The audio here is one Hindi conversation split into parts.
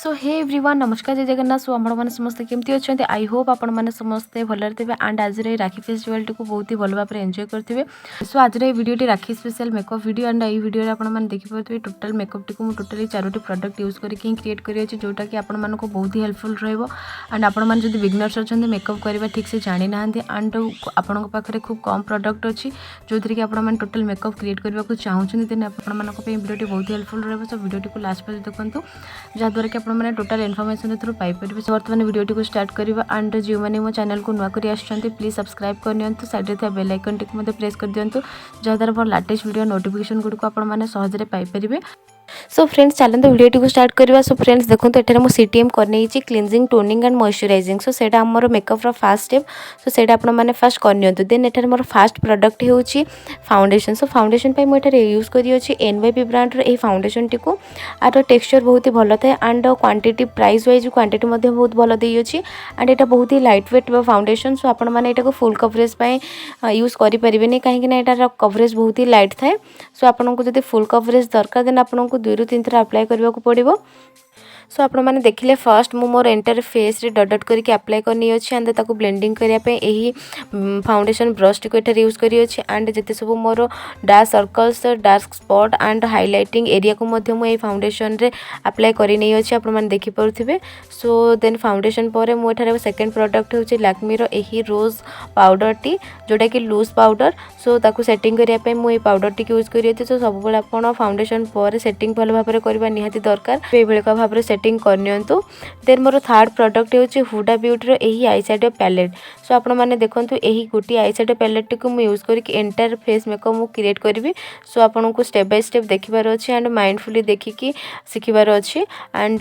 सो हे एवरीवन नमस्कार जय जगन्नाथ। सो आपण मैंने समस्ते केमती अच्छा आई होप आपण मैंने समस्ते भलरे थे एंड आज राखी फेस्टिवल टी को बहुत ही भल भाव एंजॉय करते। सो आज video rakhi special makeup video and ये वीडियो आपने देखिपे टोटल मेकअप टी को टोटली 4टी प्रोडक्ट यूज करके क्रिएट करी जोटा कि आपण को बहुत ही हेल्पफुल रहिबो। एंड आपण मैंने जब बिगनर्स अच्छा मेकअप करवा ठीक से जानी ना एंड आपण पाखे खूब कम प्रोडक्ट अच्छी जो थी कि आपण टोटल मेकअप क्रिएट करने को चाहूँ देन आपको वीडियो बहुत ही हेल्पफुल रहिबो। सो वीडियो को लास्ट पर देखो जहाँद्वारा कि आपने टोटल इनफॉरमेशन थ्रू पाइपर। बर्तमान वीडियो को स्टार्ट करवा एंड जो मैंने मो चैनल को नुआ कर प्लीज सब्सक्राइब करनी साइड में बेल आइकन टी प्रेस कर दिंतु जहाँद्वारा मोर लेटेस्ट वीडियो नोटिफिकेशन गुड़िक आपने सहजरे पाइपर। सो फ्रेंड्स चलते वीडियो को स्टार्ट करवा। सो फ्रेंड्स देखो ये मुझे सीटीएम करनी क्लीनजिंग टोनिंग एंड मॉइस्चराइजिंग। सो सेटा आमर मेकअप फास्ट स्टेप। सो सेटा आपण मैंने फास्ट करनी देन एठार मोर फास्ट प्रोडक्ट होची फाउंडेशन। सो फाउंडेशन पे मुझे यूज करी NYP ब्रांड रो फाउंडेशन टी को आर टेक्सचर बहुत ही भल थाए and quantity price wise quantity बहुत भल देती एंड यहाँ बहुत ही लाइट वेट फाउंडेशन। सो आपण मैंने यहाँ फुल कवरेज यूज करें कहीं यार कवरेज बहुत ही लाइट थाए। सो आपको जब फुल कवरेज दरकार देन आपको 2 ରୁ 3 थर अप्लाई करने को पड़ो। सो आपण मैंने देखिले फर्स्ट मु मोर एंटर फेस रे डट डट करके अप्लाई करनी अच्छी एंड ताको ब्लेंडिंग करिया पे एही फाउंडेशन ब्रश टी को एठार यूज करी अच्छी एंड जते सब more dark circles dark spot and highlighting area को मध्य मु ए फाउंडेशन रे अप्लाई करी नै अच्छी आपण मैंने देखि परुथिबे। सो देन फाउंडेशन पर मु एठार सेकंड प्रोडक्ट होची लैक्मी रो एही रोज पाउडर टी जोटा कि लूज पाउडर। सो ताको सेटिंग करिया पे मु ए पाउडर टी यूज करी अछि। सो सब बेला आपण फाउंडेशन पर सेटिंग भल भाबरे करबा निहाती दरकार ए बेलका भाबरे सेटिंग करनियंतु। देन मोर थर्ड प्रोडक्ट होची हुडा ब्यूटी रो एही आई शैडो पैलेट। सो आपण माने देखंतु एही गोटी आई शैडो पैलेट टी को मु यूज करके एंटायर फेस मेकअप मु क्रिएट करबी। सो आपण को स्टेप बाय स्टेप देखिबार अछि एंड माइंडफुली देखिकी सिखिबार अछि एंड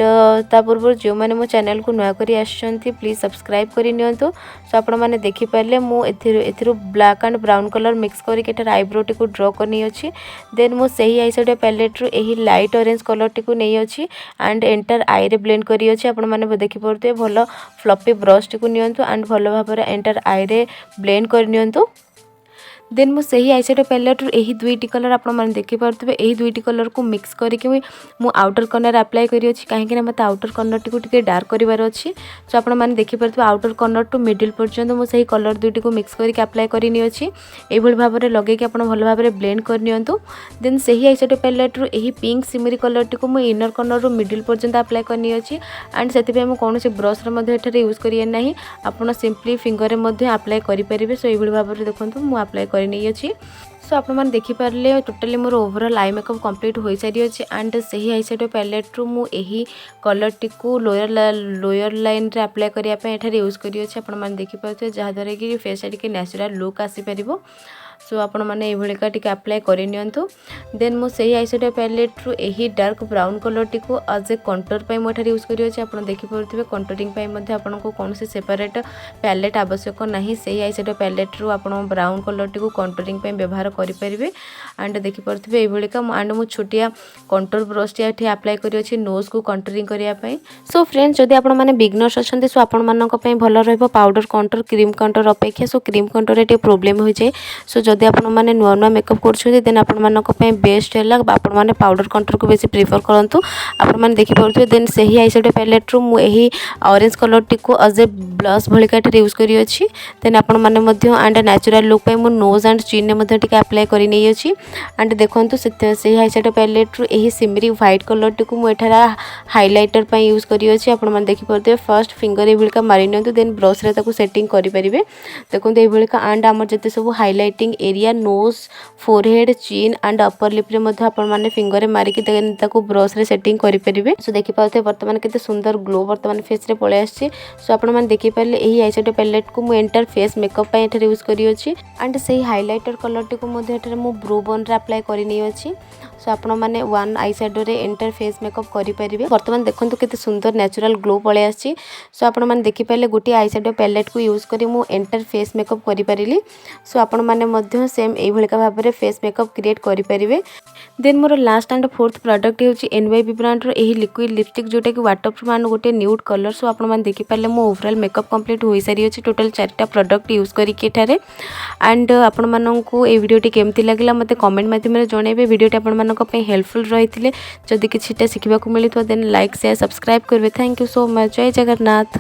ता पूर्व जो माने मो चैनल को नया करी आछंती प्लीज सब्सक्राइब करि नियंतु। सो आपण माने देखि पारले मु एथिरो black and brown colour mix करके एटार आईब्रो टी को ड्रॉ करनी अछि। देन मु सही आई शैडो पैलेट रो एही लाइट ऑरेंज कलर टी को नै अछि एंड एंटायर आई रे ब्लेंड करी अछि। आपण माने देखि पड़ते भल फ्लफी ब्रश टी को नियंतु एंड भल भाबरे एंटायर आई रे ब्लेंड कर नियंतु। देन मु सही आई शैडो पैलेट रो एही 2टी कलर आपण माने देखि पड़ते एही 2टी कलर को मिक्स करके मु आउटर कॉर्नर अप्लाई करी अछि काहे कि मत आउटर कॉर्नर टी को टिके डार्क करिवार अछि। सो आपण माने देखि पड़ते आउटर कॉर्नर टू मिडिल पर्यंत मु सही कलर 2टी को मिक्स करके अप्लाई करिनी अछि। एही भल भाबरे लगे कि आपण भल भाबरे ब्लेंड कर नियंतु। देन सही आई शैडो पैलेट रो एही पिंक सिमरी कलर टी को मु इनर कॉर्नर रो मिडिल पर्यंत अप्लाई करनी अछि एंड सेति पे मु कोनोसी ब्रश रे मध्ये एठारे यूज करिए नाही आपण सिंपली फिंगर रे मध्ये अप्लाई करि परिबे। सो एही भल भाबरे देखंतु मु अप्लाई करि नै अछि। सो आपण मैंने देखिपारे टोटाली मोर ओवरऑल आई मेकअप कंप्लीट हो सारी अच्छे एंड सही आई शैडो पैलेट रू मु एही कलर टी को लोयर लाइन रे अप्लाई करिया पे एठारे यूज करी अछि। आपण मैंने देखिपारे जहाँ द्वारा कि फेस टी नेचुरल लुक आसी परिबो। सो आपण मैंने ये टी अप्लाई करि नियंतु। देन मु सही आई शैडो पैलेट रू एही डार्क ब्राउन कलर टी को एज ए कंटूर पे मोठारे यूज करी अछि। आपण देखि परुथिबे कंटूरिंग पे मध्ये आपण को कोनोसी सेपरेट पैलेट आवश्यक नाही। सही आई शैडो पैलेट रू आपण ब्राउन कलर टी को कंटूरिंग पे व्यवहार करि परिबे एंड देखि परुथिबे ए भलिका एंड मु छोटिया कंटूर ब्रश टी एठी अप्लाई करी अछि नोज को कंटूरिंग करिया पई। सो फ्रेंड्स जदि आपण माने बिगनर्स अछंती सो आपण मानक पई भल रहबो पाउडर कंटूर क्रीम कंटूर अपेक्षा। सो क्रीम कंटूर रे प्रॉब्लम हो जाय। सो जदि आपण माने नुआ नुआ मेकअप करछुते देन आपण मानक पई बेस्ट हैला आपण माने पाउडर कंटूर को बेसी प्रेफर करंतु। आपण माने देखि परुथिबे देन सही आई शैडो पैलेट रू मु एही ऑरेंज कलर टी को एज ए ब्लश भलिका टी यूज करी अछि। देन आपण माने मध्ये एंड नेचुरल लुक पे मु नोज एंड चिन ने मध्ये टिके अप्लाई करी नै अछि एंड देखंतु सही आई शैडो पैलेट रू एही सिमरी व्हाइट कलर टी को मु एठारा हाइलाइटर पे यूज करी अछि। आपण माने देखि परुथिबे फर्स्ट फिंगर ए भलिका मारि नियंतु देन ब्रश रे ताको सेटिंग करि परिबे। देखंतु ए भलिका एंड हमर जते सब highlighting area nose forehead chin and upper lip रे मध्ये आपण माने फिंगर रे मारि कि ताको ब्रश रे सेटिंग करि परिबे। सो देखि पाउथे वर्तमान केते सुंदर ग्लो वर्तमान फेस रे पळे आछि। सो आपण माने देखि पारले एही आई शैडो पैलेट को मु एंटर फेस मेकअप पे एठारे यूज करी अछि एंड सही हाइलाइटर कलर टी को मध्ये एठारे मु ब्रो बोन रे अप्लाई करि नै अछि। सो आपण माने वन आई शैडो रे एंटर फेस मेकअप करि परिबे। वर्तमान देखंतु केते सुंदर नेचुरल ग्लो पळे आछि। सो आपण माने देखि पारले गोटी आई शैडो पैलेट को यूज करी मु एंटर फेस मेकअप करि परिली। सो आपण माने मध्ये सेम एही भलिका भाबरे फेस मेकअप क्रिएट करि परिबे। देन मोर लास्ट एंड फोर्थ प्रोडक्ट होची NYP ब्रांड रो एही लिक्विड लिपस्टिक जोटा कि वाटरप्रूफ एंड गोटे न्यूड कलर। सो आपण माने देखि पारले मो ओवरऑल मेकअप कंप्लीट हो सारी अछि टोटल 4टा प्रोडक्ट यूज करिके एठारे एंड आपण माननकु ए वीडियो टी केमती लागला मते कमेंट माध्यम रे जणाइबे। वीडियो टी आपण हेल्पफुल रही जदि किसी शिखा मिलता देन लाइक शेयर सब्सक्राइब करेंगे। Thank you so much. जय जगन्नाथ।